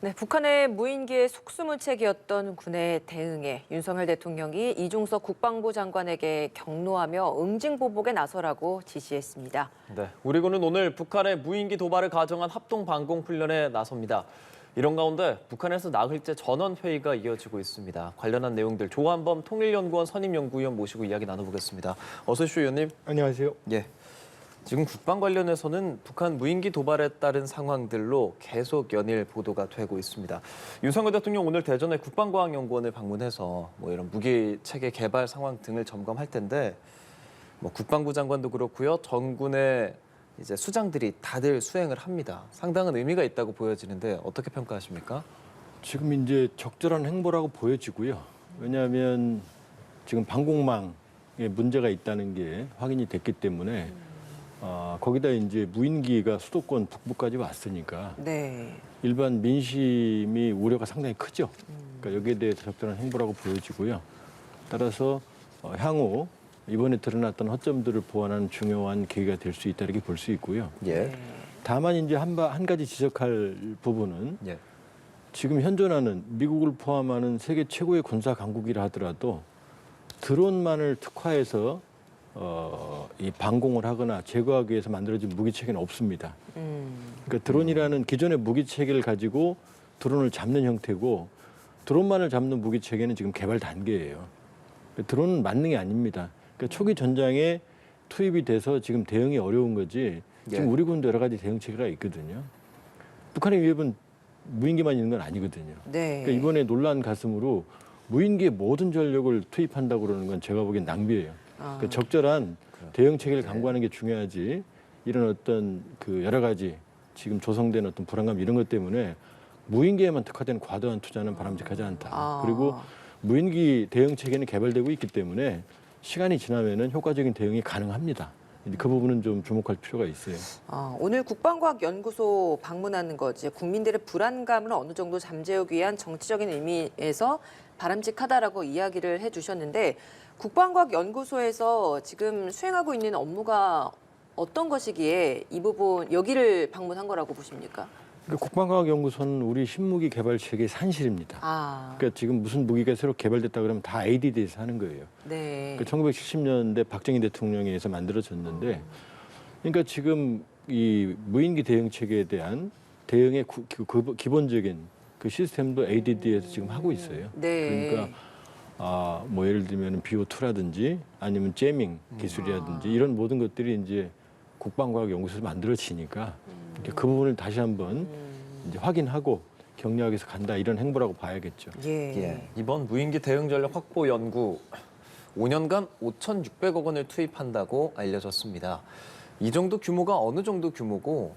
네, 북한의 무인기의 속수무책이었던 군의 대응에 윤석열 대통령이 이종석 국방부 장관에게 격노하며 응징보복에 나서라고 지시했습니다. 네, 우리 군은 오늘 북한의 무인기 도발을 가정한 합동 방공 훈련에 나섭니다. 이런 가운데 북한에서 나흘째 전원 회의가 이어지고 있습니다. 관련한 내용들 조한범 통일연구원 선임연구위원 모시고 이야기 나눠보겠습니다. 어서 오십시오, 위원님. 안녕하세요. 예. 지금 국방 관련해서는 북한 무인기 도발에 따른 상황들로 계속 연일 보도가 되고 있습니다. 윤석열 대통령 오늘 대전에 국방과학연구원을 방문해서 이런 무기 체계 개발 상황 등을 점검할 텐데 국방부 장관도 그렇고요. 전군의 이제 수장들이 다들 수행을 합니다. 상당한 의미가 있다고 보여지는데 어떻게 평가하십니까? 지금 이제 적절한 행보라고 보여지고요. 왜냐하면 지금 방공망에 문제가 있다는 게 확인이 됐기 때문에 거기다 이제 무인기가 수도권 북부까지 왔으니까 네. 일반 민심이 우려가 상당히 크죠. 그러니까 여기에 대해서 적절한 행보라고 보여지고요. 따라서 향후 이번에 드러났던 허점들을 보완하는 중요한 계기가 될 수 있다 이렇게 볼 수 있고요. 예. 다만 이제 한 가지 지적할 부분은 예. 지금 현존하는 미국을 포함하는 세계 최고의 군사 강국이라 하더라도 드론만을 특화해서 이 방공을 하거나 제거하기 위해서 만들어진 무기 체계는 없습니다. 그러니까 드론이라는 기존의 무기 체계를 가지고 드론을 잡는 형태고 드론만을 잡는 무기 체계는 지금 개발 단계예요. 그러니까 드론은 만능이 아닙니다. 그러니까 초기 전장에 투입이 돼서 지금 대응이 어려운 거지. 지금 우리 군도 여러 가지 대응 체계가 있거든요. 북한의 위협은 무인기만 있는 건 아니거든요. 네. 그러니까 이번에 논란 가슴으로 무인기의 모든 전력을 투입한다고 그러는 건 제가 보기엔 낭비예요. 그러니까 적절한 대응 체계를 강구하는 게 중요하지. 이런 어떤 그 여러 가지 지금 조성된 어떤 불안감 이런 것 때문에 무인기에만 특화된 과도한 투자는 바람직하지 않다. 그리고 무인기 대응 체계는 개발되고 있기 때문에 시간이 지나면은 효과적인 대응이 가능합니다. 그 부분은 좀 주목할 필요가 있어요. 오늘 국방과학연구소 방문하는 거지 국민들의 불안감을 어느 정도 잠재우기 위한 정치적인 의미에서 바람직하다라고 이야기를 해주셨는데 국방과학연구소에서 지금 수행하고 있는 업무가 어떤 것이기에 이 부분 여기를 방문한 거라고 보십니까? 국방과학연구소는 우리 신무기 개발 체계의 산실입니다. 그러니까 지금 무슨 무기가 새로 개발됐다 그러면 다 ADD에서 하는 거예요. 네. 그러니까 1970년대 박정희 대통령에 의해서 만들어졌는데, 그러니까 지금 이 무인기 대응 체계에 대한 대응의 기본적인 그 시스템도 ADD에서 지금 하고 있어요. 네. 그러니까 뭐 예를 들면 BO2라든지 아니면 제밍 기술이라든지 이런 모든 것들이 이제 국방과학연구소에서 만들어지니까 그 부분을 다시 한번 이제 확인하고 격려하기 위해서 간다 이런 행보라고 봐야겠죠. 예. 이번 무인기 대응 전력 확보 연구 5년간 5,600억 원을 투입한다고 알려졌습니다. 이 정도 규모가 어느 정도 규모고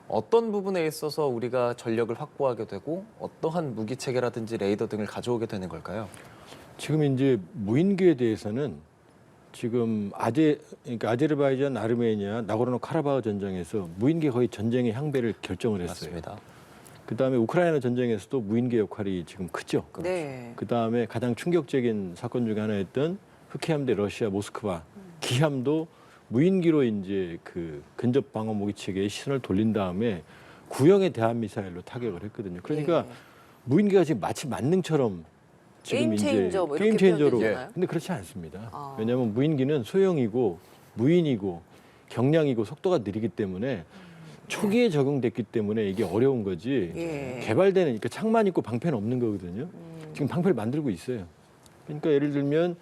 어떤 부분에 있어서 우리가 전력을 확보하게 되고 어떠한 무기 체계라든지 레이더 등을 가져오게 되는 걸까요? 지금 이제 무인기에 대해서는 지금 그러니까 아제르바이잔, 아르메니아, 나고르노 카라바흐 전쟁에서 무인기 거의 전쟁의 향배를 결정을 했어요. 맞습니다. 그다음에 우크라이나 전쟁에서도 무인기 역할이 지금 크죠. 네. 그다음에 가장 충격적인 사건 중에 하나였던 흑해함대 러시아 모스크바 기함도 무인기로 이제 그 근접 방어 무기 체계에 시선을 돌린 다음에 구형의 대한 미사일로 타격을 했거든요. 그러니까 무인기가 지금 마치 만능처럼 지금 게임 이제 체인저 뭐 이렇게 게임 체인저로 표현되잖아요. 근데 그렇지 않습니다. 왜냐하면 무인기는 소형이고 무인이고 경량이고 속도가 느리기 때문에 초기에 적용됐기 때문에 이게 어려운 거지. 개발되는 그러니까 창만 있고 방패는 없는 거거든요. 지금 방패를 만들고 있어요. 그러니까 예를 들면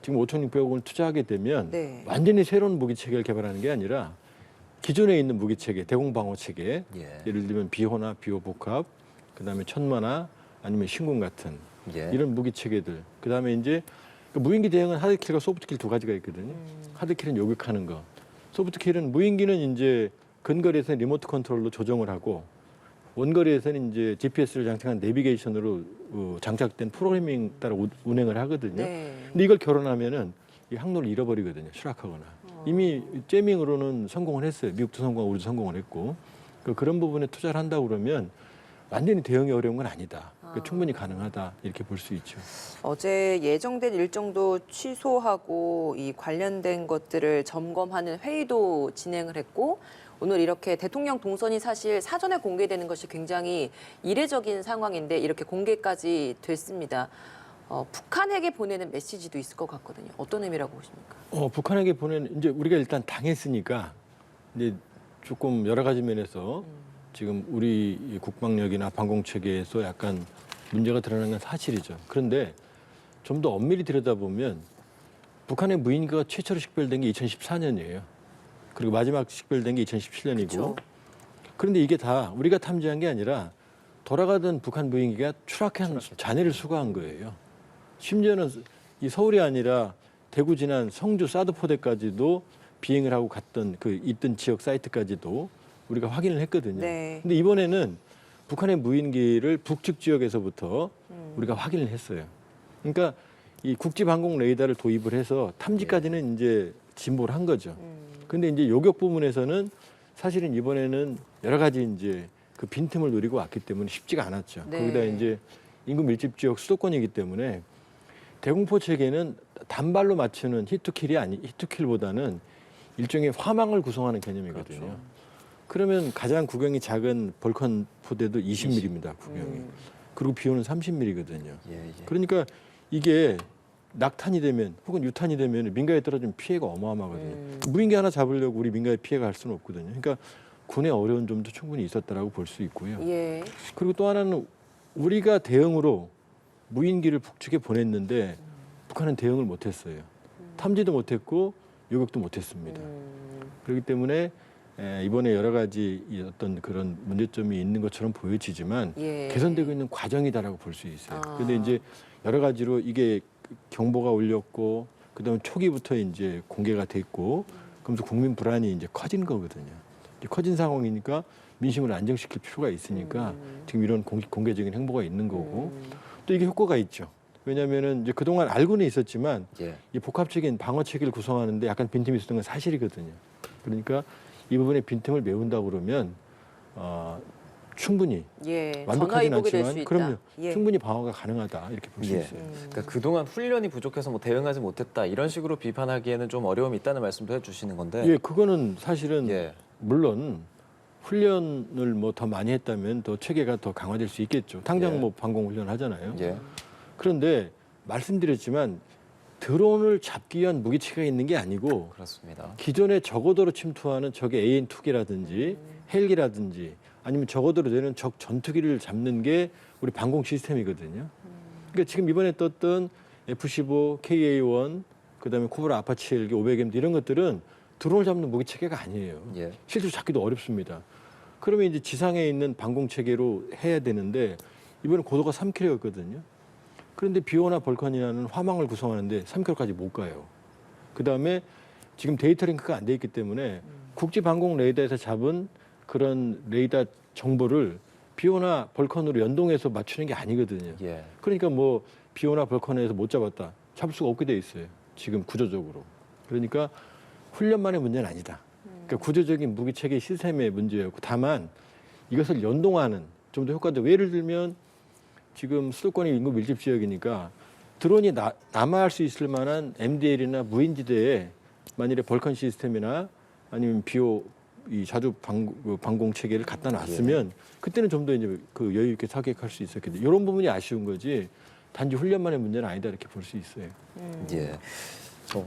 지금 5,600억 원을 투자하게 되면 완전히 새로운 무기 체계를 개발하는 게 아니라 기존에 있는 무기 체계, 대공 방어 체계, 예를 들면 비호나 비호 복합, 그다음에 천마나 아니면 신궁 같은 이런 무기 체계들. 그다음에 이제 무인기 대응은 하드킬과 소프트킬 두 가지가 있거든요. 하드킬은 요격하는 거. 소프트킬은 무인기는 이제 근거리에서는 리모트 컨트롤로 조정을 하고 원거리에서는 이제 GPS를 장착한 내비게이션으로 장착된 프로그래밍 따라 운행을 하거든요. 근데 이걸 결혼하면은 이 항로를 잃어버리거든요. 추락하거나. 이미 제밍으로는 성공을 했어요. 미국도 성공하고 우리도 성공을 했고. 그런 부분에 투자를 한다고 그러면 완전히 대응이 어려운 건 아니다. 충분히 가능하다 이렇게 볼 수 있죠. 어제 예정된 일정도 취소하고 이 관련된 것들을 점검하는 회의도 진행을 했고 오늘 이렇게 대통령 동선이 사실 사전에 공개되는 것이 굉장히 이례적인 상황인데 이렇게 공개까지 됐습니다. 북한에게 보내는 메시지도 있을 것 같거든요. 어떤 의미라고 보십니까? 북한에게 보내는 이제 우리가 일단 당했으니까 이제 조금 여러 가지 면에서 지금 우리 국방력이나 방공 체계에서 약간 문제가 드러나는 건 사실이죠. 그런데 좀 더 엄밀히 들여다보면 북한의 무인기가 최초로 식별된 게 2014년이에요. 그리고 마지막 식별된 게 2017년이고. 그쵸. 그런데 이게 다 우리가 탐지한 게 아니라 돌아가던 북한 무인기가 추락한 잔해를 수거한 거예요. 심지어는 이 서울이 아니라 대구 지난 성주 사드포대까지도 비행을 하고 갔던 그 있던 지역 사이트까지도 우리가 확인을 했거든요. 네. 근데 이번에는 북한의 무인기를 북측 지역에서부터 우리가 확인을 했어요. 그러니까 이 국지방공 레이더를 도입을 해서 탐지까지는 이제 진보를 한 거죠. 근데 이제 요격 부분에서는 사실은 이번에는 여러 가지 이제 그 빈틈을 노리고 왔기 때문에 쉽지가 않았죠. 네. 거기다 이제 인구 밀집 지역 수도권이기 때문에 대공포 체계는 단발로 맞추는 히트킬보다는 일종의 화망을 구성하는 개념이거든요. 그렇죠. 그러면 가장 구경이 작은 벌컨 포대도 20mm입니다. 구경이. 그리고 비오는 30mm거든요. 예. 그러니까 이게 낙탄이 되면 혹은 유탄이 되면 민가에 떨어지면 피해가 어마어마하거든요. 무인기 하나 잡으려고 우리 민가에 피해가 갈 수는 없거든요. 그러니까 군의 어려운 점도 충분히 있었다라고 볼 수 있고요. 예. 그리고 또 하나는 우리가 대응으로 무인기를 북측에 보냈는데 북한은 대응을 못했어요. 탐지도 못했고 요격도 못했습니다. 그렇기 때문에 이번에 여러 가지 어떤 그런 문제점이 있는 것처럼 보여지지만 예. 개선되고 있는 과정이다라고 볼 수 있어요. 아. 그런데 이제 여러 가지로 이게 경보가 울렸고 그다음에 초기부터 이제 공개가 됐고 그러면서 국민 불안이 이제 커진 거거든요. 이제 커진 상황이니까 민심을 안정시킬 필요가 있으니까 지금 이런 공개적인 행보가 있는 거고 또 이게 효과가 있죠. 왜냐하면은 이제 그동안 알고는 있었지만 예. 이 복합적인 방어 체계를 구성하는데 약간 빈틈이 있었던 건 사실이거든요. 그러니까 이 부분에 빈틈을 메운다 그러면 충분히 예. 완벽하진 전화위복이 될 수 않지만 있다. 그럼요. 예. 충분히 방어가 가능하다 이렇게 볼 수 예. 있어요. 그러니까 그동안 훈련이 부족해서 뭐 대응하지 못했다 이런 식으로 비판하기에는 좀 어려움이 있다는 말씀도 해주시는 건데. 예, 그거는 사실은 예. 물론 훈련을 뭐 더 많이 했다면 더 체계가 더 강화될 수 있겠죠. 당장 예. 뭐 방공 훈련 하잖아요. 예. 그런데 말씀드렸지만 드론을 잡기 위한 무기 체계가 있는 게 아니고 그렇습니다. 기존에 저고도로 침투하는 적의 AN2기라든지 헬기라든지 아니면 저고도로 되는 적 전투기를 잡는 게 우리 방공 시스템이거든요. 그러니까 지금 이번에 떴던 F-15, KA-1, 그다음에 코브라 아파치 헬기, 500M 이런 것들은 드론을 잡는 무기 체계가 아니에요. 예. 실제로 잡기도 어렵습니다. 그러면 이제 지상에 있는 방공 체계로 해야 되는데 이번에 고도가 3km였거든요. 그런데 비오나 벌컨이라는 화망을 구성하는데 3km까지 못 가요. 그다음에 지금 데이터 링크가 안 돼 있기 때문에 국지 방공 레이더에서 잡은 그런 레이더 정보를 비오나 벌컨으로 연동해서 맞추는 게 아니거든요. 예. 그러니까 뭐 비오나 벌컨에서 못 잡았다. 잡을 수가 없게 돼 있어요. 지금 구조적으로. 그러니까 훈련만의 문제는 아니다. 그러니까 구조적인 무기 체계 시스템의 문제였고 다만 이것을 연동하는 좀 더 효과적. 예를 들면 지금 수도권이 인구 밀집 지역이니까 드론이 남하할 수 있을 만한 MDL이나 무인지대에 만일에 벌컨 시스템이나 아니면 비오 이 자주 방공 체계를 갖다 놨으면 그때는 좀 더 이제 그 여유 있게 사격할 수 있었겠죠. 이런 부분이 아쉬운 거지 단지 훈련만의 문제는 아니다 이렇게 볼 수 있어요. 예.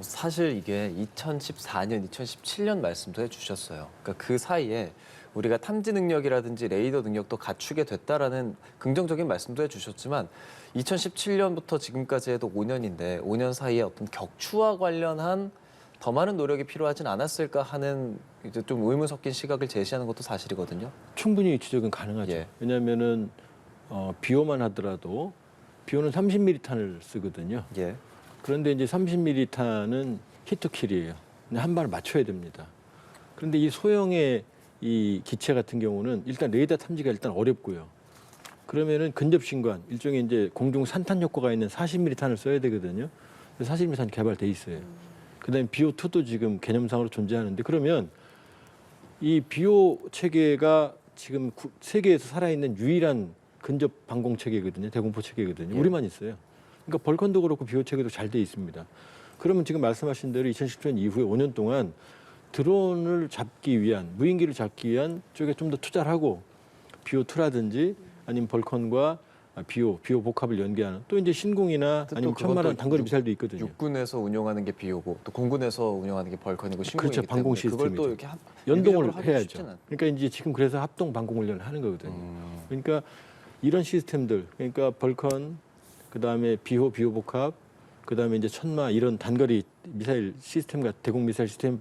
사실 이게 2014년, 2017년 말씀도 해주셨어요. 그러니까 그 사이에 우리가 탐지 능력이라든지 레이더 능력도 갖추게 됐다라는 긍정적인 말씀도 해주셨지만 2017년부터 지금까지 해도 5년인데 5년 사이에 어떤 격추와 관련한 더 많은 노력이 필요하진 않았을까 하는 이제 좀 의문 섞인 시각을 제시하는 것도 사실이거든요. 충분히 지적은 가능하죠. 예. 왜냐하면은 비오만 하더라도 비오는 30mm 탄을 쓰거든요. 예. 그런데 이제 30mm 탄은 히트킬이에요. 근데 한 발을 맞춰야 됩니다. 그런데 이 소형의 이 기체 같은 경우는 일단 레이더 탐지가 일단 어렵고요. 그러면은 근접 신관, 일종의 이제 공중 산탄 효과가 있는 40mm 탄을 써야 되거든요. 그래서 40mm 탄 개발돼 있어요. 그다음에 BO2도 지금 개념상으로 존재하는데 그러면 이 BO 체계가 지금 세계에서 살아있는 유일한 근접 방공 체계거든요. 대공포 체계거든요. 예. 우리만 있어요. 그러니까 벌컨도 그렇고 BO 체계도 잘 돼 있습니다. 그러면 지금 말씀하신 대로 2017년 이후에 5년 동안 드론을 잡기 위한 무인기를 잡기 위한 쪽에 좀 더 투자를 하고 BO2라든지 아니면 벌컨과 BO 복합을 연계하는 또 이제 신궁이나 또 아니면 그것도 천마란 단거리 미사일도 있거든요. 육군에서 운용하는 게 비오고 또 공군에서 운용하는 게 벌컨이고 신궁이기 그렇죠. 방공 때문에 그걸 또 시스템이죠. 이렇게 연동을 유기적으로 하기 쉽지는 해야죠. 그러니까 이제 지금 그래서 합동 방공 훈련을 하는 거거든요. 그러니까 이런 시스템들, 그러니까 벌컨, 그다음에 BO 복합, 그다음에 이제 천마 이런 단거리 미사일 시스템과 대공 미사일 시스템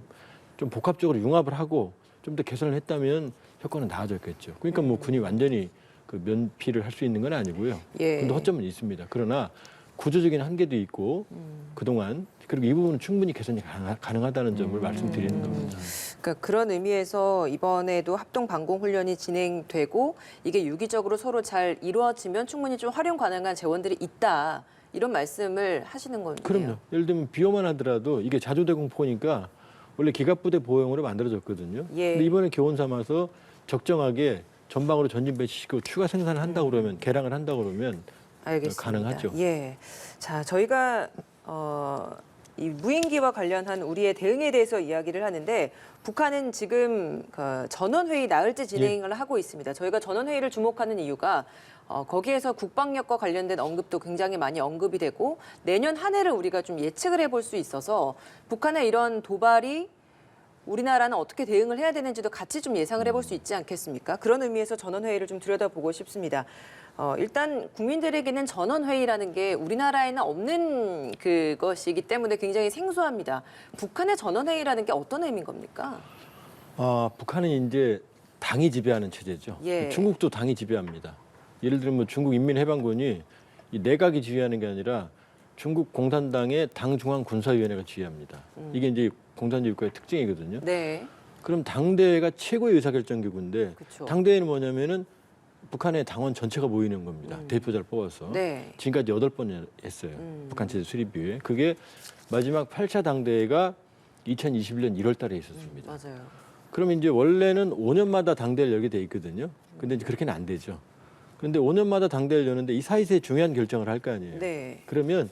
좀 복합적으로 융합을 하고 좀 더 개선을 했다면 효과는 나아졌겠죠. 그러니까 뭐 군이 완전히 그 면피를 할 수 있는 건 아니고요. 예. 근데 허점은 있습니다. 그러나 구조적인 한계도 있고 그동안 그리고 이 부분은 충분히 개선이 가능하다는 점을 말씀드리는 겁니다. 그러니까 그런 의미에서 이번에도 합동 방공 훈련이 진행되고 이게 유기적으로 서로 잘 이루어지면 충분히 좀 활용 가능한 재원들이 있다. 이런 말씀을 하시는 건데요. 그럼요. 예를 들면 비호만 하더라도 이게 자주대공포니까 원래 기갑부대 보형으로 만들어졌거든요. 예. 근데 이번에 교훈 삼아서 적정하게 전방으로 전진 배치시키고 추가 생산을 한다고 그러면 개량을 한다고 그러면 알겠습니다. 가능하죠. 예. 자, 저희가 이 무인기와 관련한 우리의 대응에 대해서 이야기를 하는데 북한은 지금 그 전원회의 나흘째 진행을 하고 있습니다. 저희가 전원회의를 주목하는 이유가 거기에서 국방력과 관련된 언급도 굉장히 많이 언급이 되고 내년 한 해를 우리가 좀 예측을 해볼 수 있어서 북한의 이런 도발이 우리나라는 어떻게 대응을 해야 되는지도 같이 좀 예상을 해볼 수 있지 않겠습니까? 그런 의미에서 전원회의를 좀 들여다보고 싶습니다. 일단 국민들에게는 전원회의라는 게 우리나라에는 없는 그것이기 때문에 굉장히 생소합니다. 북한의 전원회의라는 게 어떤 의미인 겁니까? 북한은 이제 당이 지배하는 체제죠. 예. 중국도 당이 지배합니다. 예를 들면 뭐 중국 인민해방군이 이 내각이 지휘하는 게 아니라 중국 공산당의 당중앙군사위원회가 지휘합니다. 이게 이제 공산주의 국가의 특징이거든요. 네. 그럼 당대회가 최고의 의사결정기구인데 그쵸. 당대회는 뭐냐면은 북한의 당원 전체가 모이는 겁니다. 대표자를 뽑아서. 네. 지금까지 8번 했어요. 북한 체제 수립 이후에. 그게 마지막 8차 당대회가 2021년 1월 달에 있었습니다. 맞아요. 그러면 이제 원래는 5년마다 당대회를 열게 돼 있거든요. 근데 이제 그렇게는 안 되죠. 그런데 5년마다 당대회를 여는데 이 사이에 중요한 결정을 할 거 아니에요. 네. 그러면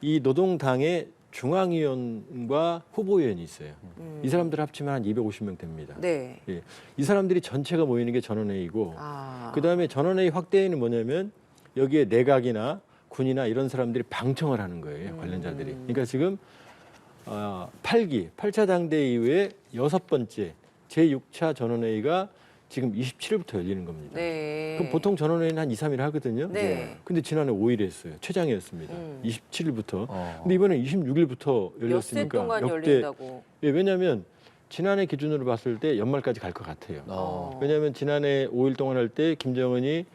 이 노동당의 중앙위원과 후보위원이 있어요. 이 사람들 합치면 한 250명 됩니다. 네. 예. 이 사람들이 전체가 모이는 게 전원회의고 그다음에 전원회의 확대회는 뭐냐면 여기에 내각이나 군이나 이런 사람들이 방청을 하는 거예요. 관련자들이. 그러니까 지금 8차 당대회 이후에 6번째 제6차 전원회의가 지금 27일부터 열리는 겁니다. 네. 그럼 보통 전원회의는 한 2, 3일 하거든요. 네. 근데 지난해 5일 했어요. 최장이었습니다. 27일부터. 어. 근데 이번에 26일부터 엿새 열렸으니까 동안 열린다고. 예, 왜냐하면 지난해 기준으로 봤을 때 연말까지 갈 것 같아요. 어. 왜냐하면 지난해 5일 동안 할 때 김정은이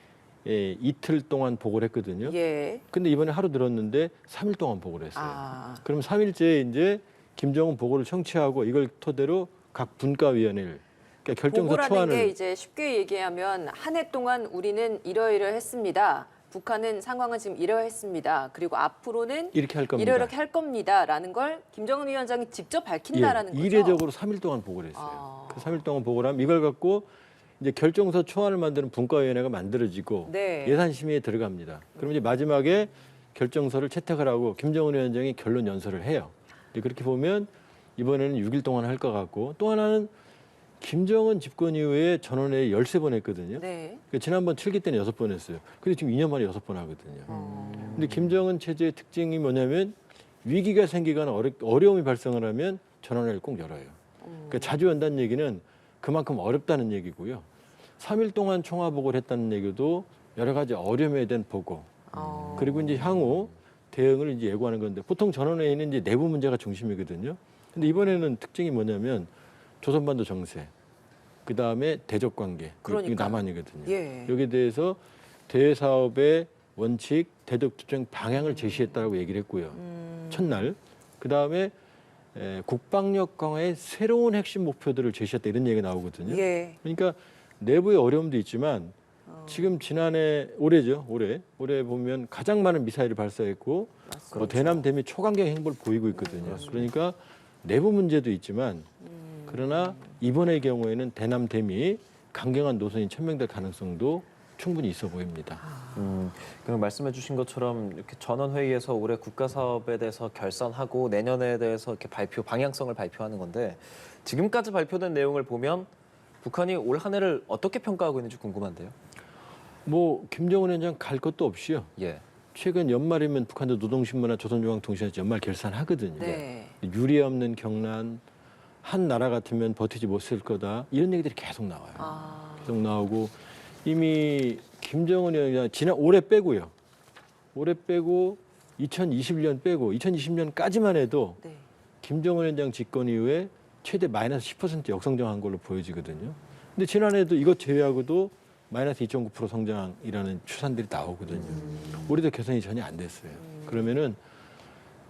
이틀 동안 보고를 했거든요. 예. 근데 이번에 하루 들었는데 3일 동안 보고를 했어요. 그럼 3일째 이제 김정은 보고를 청취하고 이걸 토대로 각 분과위원회를 그러니까 결정서 보고라는 초안을 게 이제 쉽게 얘기하면 한 해 동안 우리는 이러이러했습니다. 북한은 상황은 지금 이러했습니다. 그리고 앞으로는 이렇게 할 겁니다. 이렇게 할 겁니다라는 걸 김정은 위원장이 직접 밝힌다라는 거죠. 이례적으로 3일 동안 보고를 했어요. 그 3일 동안 보고를 하면 이걸 갖고 이제 결정서 초안을 만드는 분과위원회가 만들어지고 네. 예산심의에 들어갑니다. 그럼 이제 마지막에 결정서를 채택을 하고 김정은 위원장이 결론 연설을 해요. 이제 그렇게 보면 이번에는 6일 동안 할 것 같고 또 하나는 김정은 집권 이후에 전원회의 13번 했거든요. 네. 그러니까 지난번 7기 때는 6번 했어요. 근데 지금 2년 만에 6번 하거든요. 근데 김정은 체제의 특징이 뭐냐면 위기가 생기거나 어려움이 발생을 하면 전원회의를 꼭 열어요. 그러니까 자주 연다는 얘기는 그만큼 어렵다는 얘기고요. 3일 동안 총화보고를 했다는 얘기도 여러 가지 어려움에 대한 보고 그리고 이제 향후 대응을 이제 예고하는 건데 보통 전원회의는 이제 내부 문제가 중심이거든요. 근데 이번에는 특징이 뭐냐면 조선반도 정세, 그 다음에 대적 관계, 이게 남한이거든요. 예. 여기에 대해서 대외 사업의 원칙, 대적 투쟁 방향을 제시했다라고 얘기를 했고요. 첫날, 그 다음에 국방력 강화의 새로운 핵심 목표들을 제시했다 이런 얘기가 나오거든요. 예. 그러니까 내부의 어려움도 있지만 지금 지난해 올해 보면 가장 많은 미사일을 발사했고 대남 대미 초강경 행보를 보이고 있거든요. 그러니까 내부 문제도 있지만 그러나 이번의 경우에는 대남 대미 강경한 노선이 천명될 가능성도 충분히 있어 보입니다. 그럼 말씀해주신 것처럼 이렇게 전원 회의에서 올해 국가 사업에 대해서 결산하고 내년에 대해서 이렇게 방향성을 발표하는 건데 지금까지 발표된 내용을 보면 북한이 올 한 해를 어떻게 평가하고 있는지 궁금한데요. 뭐 김정은 위원장 갈 것도 없이요. 예. 최근 연말이면 북한도 노동신문이나 조선중앙통신에서 연말 결산하거든요. 네. 유례 없는 경란, 한 나라 같으면 버티지 못할 거다 이런 얘기들이 계속 나와요. 계속 나오고 이미 김정은 위원장 지난 올해 빼고요. 올해 빼고 2021년 빼고 2020년까지만 해도 네. 김정은 위원장 집권 이후에 최대 마이너스 10% 역성장한 걸로 보여지거든요. 근데 지난해도 이것 제외하고도 마이너스 2.9% 성장이라는 추산들이 나오거든요. 올해도 개선이 전혀 안 됐어요. 그러면은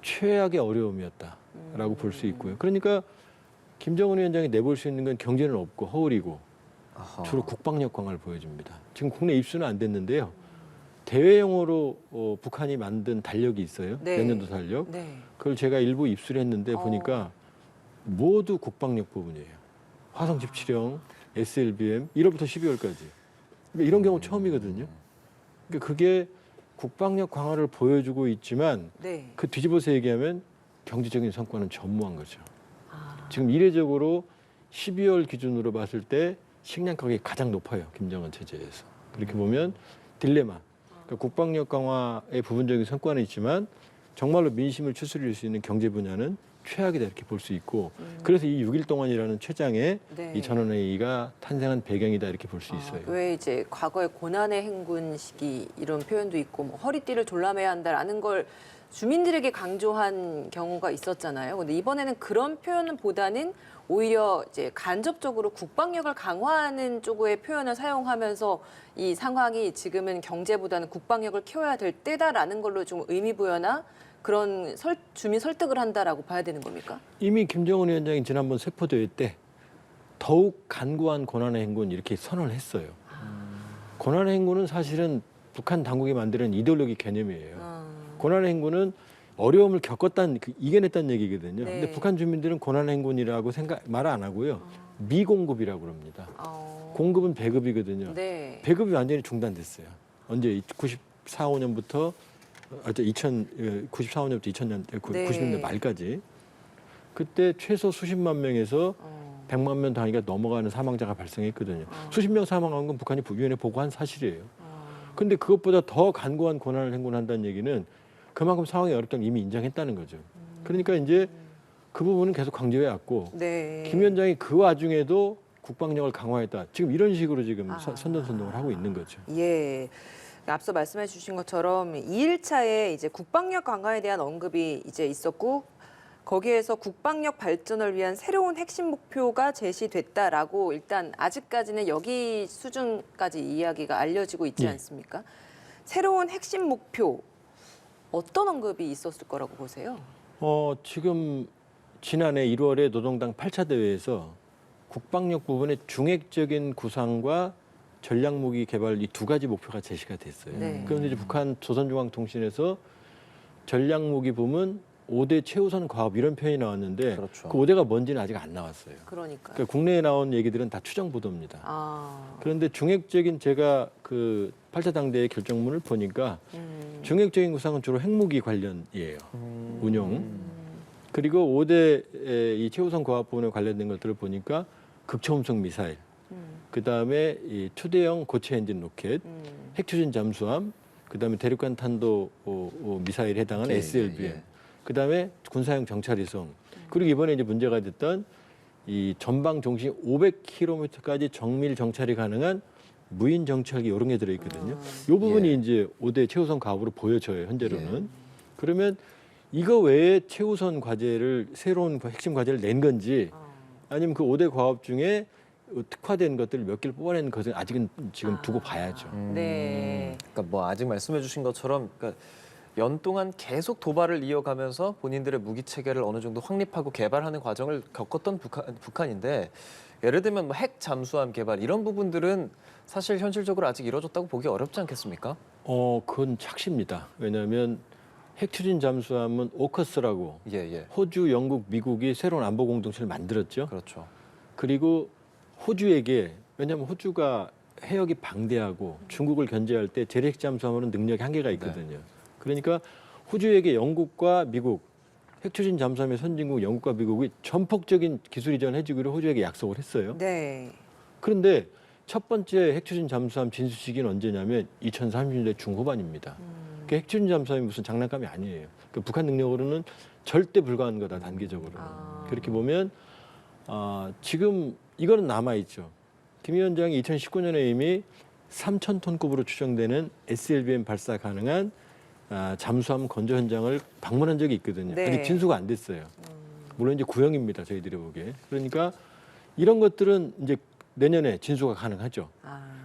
최악의 어려움이었다라고 볼 수 있고요. 그러니까 김정은 위원장이 내볼 수 있는 건 경제는 없고 허울이고 아하. 주로 국방력 강화를 보여줍니다. 지금 국내 입수는 안 됐는데요. 대외용으로 북한이 만든 달력이 있어요. 네. 내년도 달력. 네. 그걸 제가 일부 입수를 했는데 보니까 모두 국방력 부분이에요. 화성 17형, SLBM 1월부터 12월까지. 그러니까 이런 경우 처음이거든요. 그러니까 그게 국방력 강화를 보여주고 있지만 네. 그 뒤집어서 얘기하면 경제적인 성과는 전무한 거죠. 아. 지금 이례적으로 12월 기준으로 봤을 때 식량 가격이 가장 높아요. 김정은 체제에서. 그렇게 보면 딜레마. 그러니까 국방력 강화의 부분적인 성과는 있지만 정말로 민심을 추스릴 수 있는 경제 분야는 최악이다 이렇게 볼 수 있고 그래서 이 6일 동안이라는 최장의 네. 이 전원회의가 탄생한 배경이다 이렇게 볼 수 있어요. 왜 이제 과거에 고난의 행군 시기 이런 표현도 있고 뭐 허리띠를 졸라매야 한다라는 걸 주민들에게 강조한 경우가 있었잖아요. 근데 이번에는 그런 표현보다는 오히려 이제 간접적으로 국방력을 강화하는 쪽의 표현을 사용하면서 이 상황이 지금은 경제보다는 국방력을 키워야 될 때다라는 걸로 좀 의미 부여나 그런 주민 설득을 한다라고 봐야 되는 겁니까? 이미 김정은 위원장이 지난번 세포대회 때 더욱 간구한 고난의 행군 이렇게 선언을 했어요. 고난의 행군은 사실은 북한 당국이 만드는 이데올로기 개념이에요. 고난의 행군은 어려움을 겪었다는 이겨냈다는 얘기거든요. 네. 근데 북한 주민들은 고난의 행군이라고 말 안 하고요. 미공급이라고 그럽니다. 공급은 배급이거든요. 네. 배급이 완전히 중단됐어요. 언제 94, 5년부터 94, 5년부터 2000년, 네. 90년대 말까지 그때 최소 수십만 명에서 100만 명 단위가 넘어가는 사망자가 발생했거든요. 수십 명 사망한 건 북한이 유엔에 보고한 사실이에요. 근데 그것보다 더 간고한 고난을 행군한다는 얘기는 그만큼 상황이 어렵다는 이미 인정했다는 거죠. 그러니까 이제 그 부분은 계속 강조해 왔고 네. 김 위원장이 그 와중에도 국방력을 강화했다. 지금 이런 식으로 지금 선전선동을 하고 있는 거죠. 예. 앞서 말씀해 주신 것처럼 2일차에 이제 국방력 강화에 대한 언급이 이제 있었고 거기에서 국방력 발전을 위한 새로운 핵심 목표가 제시됐다라고 일단 아직까지는 여기 수준까지 이야기가 알려지고 있지 예. 않습니까? 새로운 핵심 목표 어떤 언급이 있었을 거라고 보세요? 지금 지난해 1월에 노동당 8차 대회에서 국방력 부분의 중핵적인 구상과 전략무기 개발 이 두 가지 목표가 제시가 됐어요. 네. 그런데 이제 북한 조선중앙통신에서 전략무기 부문 5대 최우선 과업 이런 표현이 나왔는데 그렇죠. 그 5대가 뭔지는 아직 안 나왔어요. 그러니까요. 그러니까 국내에 나온 얘기들은 다 추정 보도입니다. 아. 그런데 중핵적인 제가 그 8차 당대의 결정문을 보니까 중핵적인 구상은 주로 핵무기 관련이에요. 운용. 그리고 5대 이 최우선 과학 부분에 관련된 것들을 보니까 극초음속 미사일, 그다음에 이 초대형 고체 엔진 로켓, 핵추진 잠수함, 그다음에 대륙간 탄도 미사일에 해당하는 예, SLBM, 예. 그다음에 군사용 정찰위성, 그리고 이번에 이제 문제가 됐던 이 전방 종신 500km까지 정밀 정찰이 가능한 무인 정찰기 이런 게 들어있거든요. 이 부분이 예. 이제 5대 최우선 과업으로 보여져요, 현재로는. 그러면 이거 외에 최우선 과제를 새로운 핵심 과제를 낸 건지 아니면 그 5대 과업 중에 특화된 것들 몇 개를 뽑아낸 것은 아직은 지금 두고 봐야죠. 네. 그러니까 뭐 아직 말씀해주신 것처럼 그러니까 연 동안 계속 도발을 이어가면서 본인들의 무기 체계를 어느 정도 확립하고 개발하는 과정을 겪었던 북한인데 예를 들면 뭐 핵 잠수함 개발 이런 부분들은 사실 현실적으로 아직 이루어졌다고 보기 어렵지 않겠습니까? 그건 착시입니다. 왜냐하면 핵추진 잠수함은 오커스라고 예. 호주, 영국, 미국이 새로운 안보 공동체를 만들었죠. 그렇죠. 그리고 호주에게 왜냐하면 호주가 해역이 방대하고 중국을 견제할 때 재래식 잠수함으로는 능력이 한계가 있거든요. 그러니까 호주에게 영국과 미국, 핵추진 잠수함의 선진국 영국과 미국이 전폭적인 기술 이전을 해주기로 호주에게 약속을 했어요. 네. 그런데 첫 번째 핵추진 잠수함 진수 시기는 언제냐면 2030년대 중후반입니다. 그 핵추진 잠수함이 무슨 장난감이 아니에요. 그 북한 능력으로는 절대 불가한 거다, 단계적으로. 그렇게 보면 지금 이거는 남아있죠. 김 위원장이 2019년에 이미 3,000톤급으로 추정되는 SLBM 발사 가능한 잠수함 건조 현장을 방문한 적이 있거든요. 네. 아직 진수가 안 됐어요. 물론 이제 구형입니다, 저희들이 보기에. 그러니까 이런 것들은 이제 내년에 진수가 가능하죠.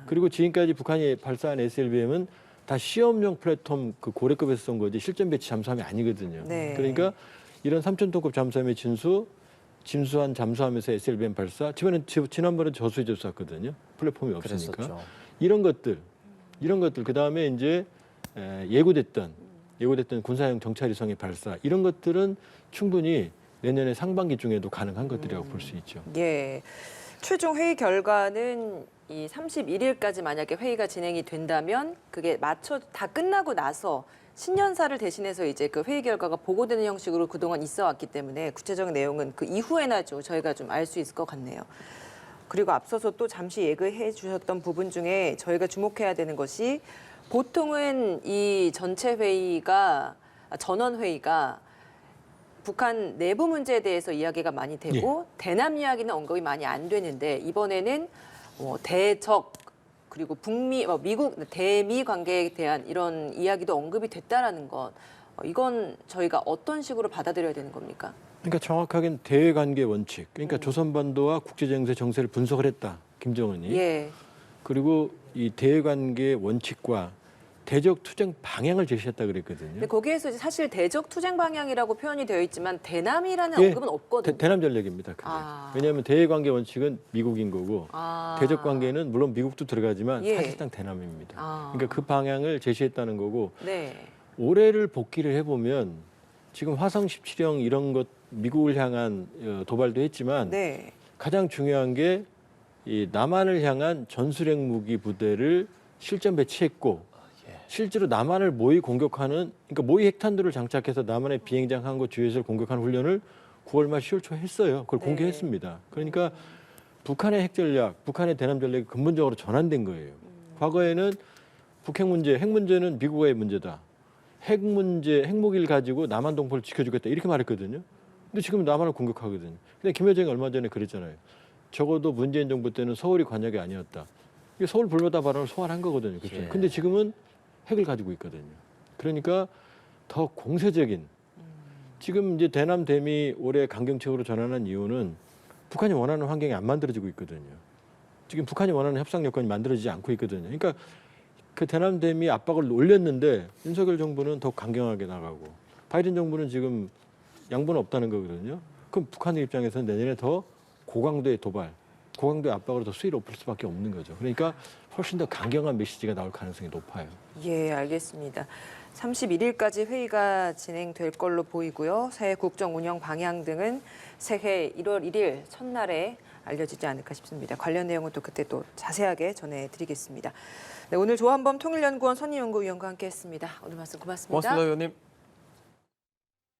그리고 지금까지 북한이 발사한 SLBM은 다 시험용 플랫폼 그 고래급에서 쏜 거지 실전 배치 잠수함이 아니거든요. 네. 그러니까 이런 3,000톤급 잠수함의 진수한 잠수함에서 SLBM 발사, 지난번에 저수지에 쐈거든요. 플랫폼이 없으니까. 그랬었죠. 이런 것들 그 다음에 이제 예고됐던 군사용 정찰위성의 발사 이런 것들은 충분히 내년에 상반기 중에도 가능한 것들이라고 볼 수 있죠. 예. 최종 회의 결과는 이 31일까지 만약에 회의가 진행이 된다면 그게 다 끝나고 나서 신년사를 대신해서 이제 그 회의 결과가 보고되는 형식으로 그동안 있어 왔기 때문에 구체적인 내용은 그 이후에나 저희가 좀 알 수 있을 것 같네요. 그리고 앞서서 또 잠시 얘기해 주셨던 부분 중에 저희가 주목해야 되는 것이 보통은 이 전체 회의가 전원 회의가 북한 내부 문제에 대해서 이야기가 많이 되고 대남 이야기는 언급이 많이 안 되는데 이번에는 대적 그리고 북미, 미국, 대미 관계에 대한 이런 이야기도 언급이 됐다라는 것. 이건 저희가 어떤 식으로 받아들여야 되는 겁니까? 그러니까 정확하게는 대외관계 원칙. 그러니까 조선반도와 국제정세 정세를 분석을 했다. 김정은이. 예. 그리고 이 대외관계 원칙과 대적 투쟁 방향을 제시했다 그랬거든요. 근데 거기에서 이제 사실 대적 투쟁 방향이라고 표현이 되어 있지만 대남이라는 예, 언급은 없거든요. 대남 전략입니다. 그게. 왜냐하면 대외관계 원칙은 미국인 거고 대적 관계는 물론 미국도 들어가지만 예. 사실상 대남입니다. 그러니까 그 방향을 제시했다는 거고 네. 올해를 복기를 해보면 지금 화성 17형 이런 것 미국을 향한 도발도 했지만 네. 가장 중요한 게 이 남한을 향한 전술핵 무기 부대를 실전 배치했고 실제로 남한을 모의 공격하는 그러니까 모의 핵탄두를 장착해서 남한의 비행장 항구 주위에서 공격하는 훈련을 9월 말 10월 초에 했어요. 그걸 네. 공개했습니다. 그러니까 북한의 핵 전략, 북한의 대남 전략이 근본적으로 전환된 거예요. 과거에는 북핵 문제, 핵 문제는 미국의 문제다. 핵 문제, 핵무기를 가지고 남한 동포를 지켜주겠다 이렇게 말했거든요. 근데 지금 남한을 공격하거든요. 근데 김여정이 얼마 전에 그랬잖아요. 적어도 문재인 정부 때는 서울이 관역이 아니었다. 이게 서울 불마다 발언을 소환한 거거든요. 그렇죠? 예. 근데 지금은 핵을 가지고 있거든요. 그러니까 더 공세적인 지금 이제 대남 대미 올해 강경책으로 전환한 이유는 북한이 원하는 환경이 안 만들어지고 있거든요. 지금 북한이 원하는 협상 여건이 만들어지지 않고 있거든요. 그러니까 그 대남 대미 압박을 올렸는데 윤석열 정부는 더 강경하게 나가고 바이든 정부는 지금 양보는 없다는 거거든요. 그럼 북한의 입장에서는 내년에 더 고강도의 도발, 고강도의 압박으로 더 수위를 높일 수밖에 없는 거죠. 그러니까 훨씬 더 강경한 메시지가 나올 가능성이 높아요. 예, 알겠습니다. 31일까지 회의가 진행될 걸로 보이고요. 새해 국정 운영 방향 등은 새해 1월 1일 첫날에 알려지지 않을까 싶습니다. 관련 내용은 또 그때 또 자세하게 전해드리겠습니다. 네, 오늘 조한범 통일연구원 선임연구위원과 함께했습니다. 오늘 말씀 고맙습니다. 고맙습니다, 의원님.